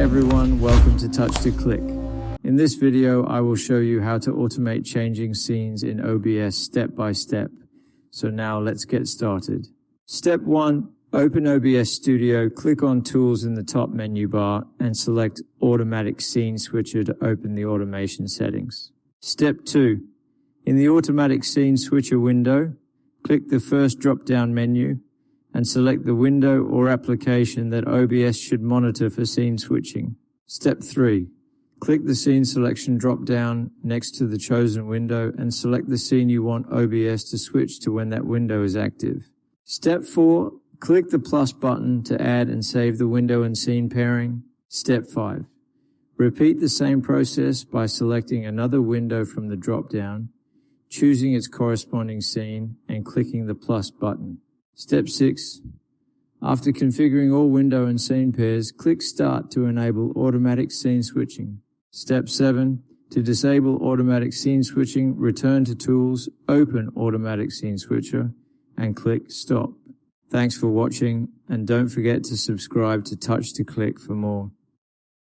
Hi everyone, welcome to Touch to Click. In this video, I will show you how to automate changing scenes in OBS step by step. So now let's get started. Step 1, open OBS Studio, click on Tools in the top menu bar and select Automatic Scene Switcher to open the automation settings. Step 2, in the Automatic Scene Switcher window, click the first drop-down menu and select the window or application that OBS should monitor for scene switching. Step 3. Click the scene selection drop-down next to the chosen window and select the scene you want OBS to switch to when that window is active. Step 4. Click the plus button to add and save the window and scene pairing. Step 5. Repeat the same process by selecting another window from the drop-down, choosing its corresponding scene, and clicking the plus button. Step 6. After configuring all window and scene pairs, click Start to enable automatic scene switching. Step 7. To disable automatic scene switching, return to Tools, open Automatic Scene Switcher, and click Stop. Thanks for watching, and don't forget to subscribe to Touch to Click for more.